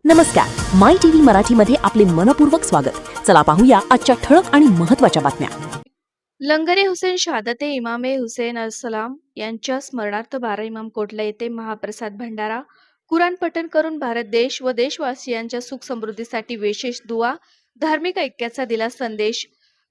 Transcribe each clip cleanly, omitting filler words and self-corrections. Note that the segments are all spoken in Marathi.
नमस्कार, माय टीव्ही मराठीमध्ये आपले मनपूर्वक स्वागत। चला पाहूया आजच्या ठळक आणि महत्त्वाच्या बातम्या। लंगरे हुसेन शहादते इमामे हुसेन अलसलाम यांच्या स्मरणार्थ 12 इमाम कोटला येथे महाप्रसाद भंडारा, कुराण पठण करून भारत देश व देशवासियांच्या सुख समृद्धीसाठी विशेष दुआ, धार्मिक ऐक्याचा दिला संदेश।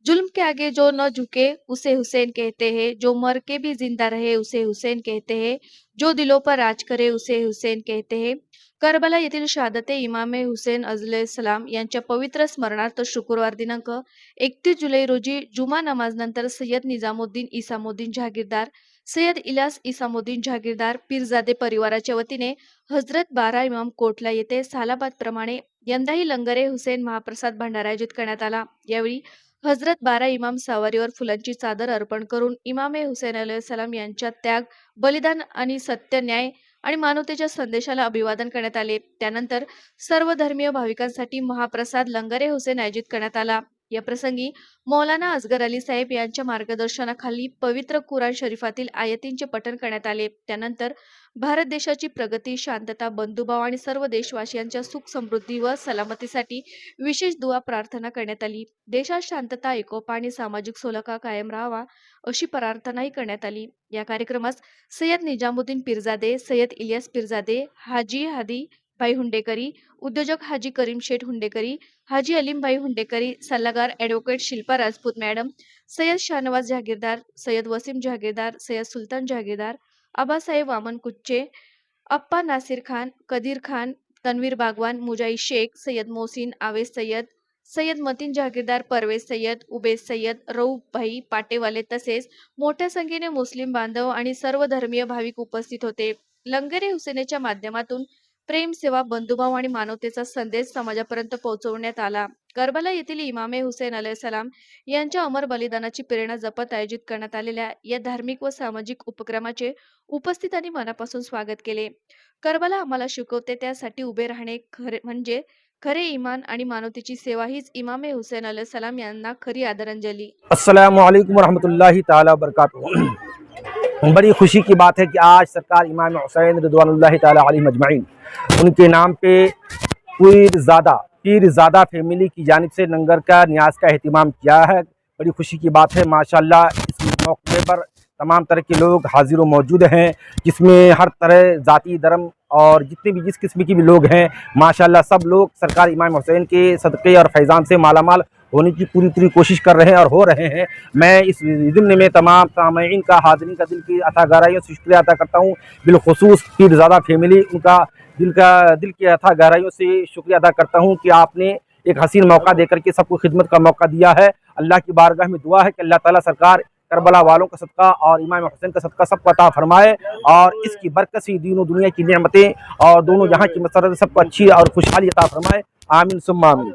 जुल्म के आगे जो न झुके उसे हुसैन कहते हैं, जो मर के भी जिंदा रहे उसे हुसैन कहते हैं, जो दिलों पर राज करे उसे हुसैन कहते हैं। करबला येथील शहादते इमामे हुसेन अलैहिस्सलाम यांच्या पवित्र स्मरणार्थ शुक्रवार दिनांक 31 जुलै रोजी जुमा नमाजनंतर सय्यद निजामुद्दीन इसामुद्दीन जहागीरदार, सय्यद इलियास इसामुद्दीन जहागीरदार पीरजादे परिवाराच्या वतीने हजरत 12 इमाम कोटला येथे सालाबाद प्रमाणे यंदाही लंगरे हुसेन महाप्रसाद भंडारा आयोजित करण्यात आला। यावेळी हजरत 12 इमाम सावरीवर फुलांची चादर अर्पण करून इमामे हुसेन अलैहिस्सलाम यांच्या त्याग, बलिदान आणि सत्य, न्याय आणि मानवतेच्या संदेशाला अभिवादन करण्यात आले। त्यानंतर सर्व धर्मीय भाविकांसाठी महाप्रसाद लंगरे हुसेन आयोजित करण्यात आला। या प्रसंगी मौलाना असगर अली साहेब यांच्या मार्गदर्शनाखाली पवित्र कुराण शरीफातील आयतींचे पठण करण्यात आले। त्यानंतर भारत देशाची प्रगती, शांतता, बंधुभाव आणि सर्व देशवासियांच्या सुख समृद्धी व सलामतीसाठी विशेष दुआ प्रार्थना करण्यात आली। देशात शांतता, एकोपा आणि सामाजिक सलोखा कायम राहावा अशी प्रार्थनाही करण्यात आली। या कार्यक्रमास सय्यद निजामुद्दीन पीरजादे, सय्यद इलियास पीरजादे, हाजी हादी भाई हुंडेकरी, उद्योजक हाजी करीम शेठ हुंडेकरी, हाजी अलीम भाई हुंडेकरी, सल्लागार ॲडव्होकेट शिल्पा राजपूत मॅडम, सय्यद शाहनवाज जहागीरदार, सय्यद वसीम जहागीरदार, सय्यद सुलतान जहागीरदार, आबासाहेब वामन कुच्चे, अप्पा नासिर खान, कदीर खान, तन्वीर बागवान, मुजाई शेख, सय्यद मोहसिन, आवेस सय्यद, सय्यद मतीन जहागीरदार, परवेज सय्यद, उबेस सय्यद, रऊफ भाई पाटेवाले तसेच मोठ्या संख्येने मुस्लिम बांधव आणि सर्व धर्मीय भाविक उपस्थित होते। लंगरे हुसेनच्या माध्यमातून प्रेम, सेवा, बंधुभाव आणि मानवतेचा संदेश समाजापर्यंत पोहोचवण्यात आला। करबला येथील इमामे हुसेन अलैहिस्सलाम यांच्या अमर बलिदानाची प्रेरणा जपत आयोजित करण्यात आलेल्या या धार्मिक व सामाजिक उपक्रमाचे उपस्थितांनी मनापासून स्वागत केले। करबला आम्हाला शिकवते त्यासाठी उभे राहणे खरे म्हणजे खरे ईमान आणि मानवतेची सेवा हीच इमामे हुसेन अलैहिस्सलाम यांना खरी आदरांजली। अस्सलामु अलैकुम रहमतुल्लाहि ताला बरकातुहू। बड़ी खुशी की बात है कि आज सरकार इमाम हुसैन रिज़वानुल्लाहि ताला अलैहि अजमईन उनके नाम पे पीरज़ादा फैमिली की जानिब से लंगर का न्याज का एहतमाम किया है। बड़ी खुशी की बात है माशाल्लाह। इस मौके पर तमाम तरह के लोग हाजिर व मौजूद हैं, जिसमें हर तरह ज़ाती, धर्म और जितने भी जिस किस्म के भी लोग हैं माशाल्लाह सब लोग सरकार इमाम हुसैन के सदक़े और फैज़ान से मालामाल होने की पूरी कोशिश कर रहे हैं और हो रहे हैं। मैं इस ज़िम्न में तमाम सामईन का, हाज़रीन का दिल की अता गहराइयों से शुक्रिया अदा करता हूँ। बिलखुसूस पीरज़ादा फैमिली, उनका दिल की अता गहराइयों से शुक्रिया अदा करता हूँ कि आपने एक हसीन मौका देकर के सबको खिदमत का मौका दिया है। अल्लाह की बारगाह में दुआ है कि अल्लाह ताला सरकार करबला वालों का सदका और इमाम हुसैन का सदका सबको अता फरमाए और इसकी बरकत से दीन दुनिया की नेमतें और दोनों जहाँ की मसरत सबको अच्छी और खुशहाली अता फरमाए। आमीन सुम्मा आमीन।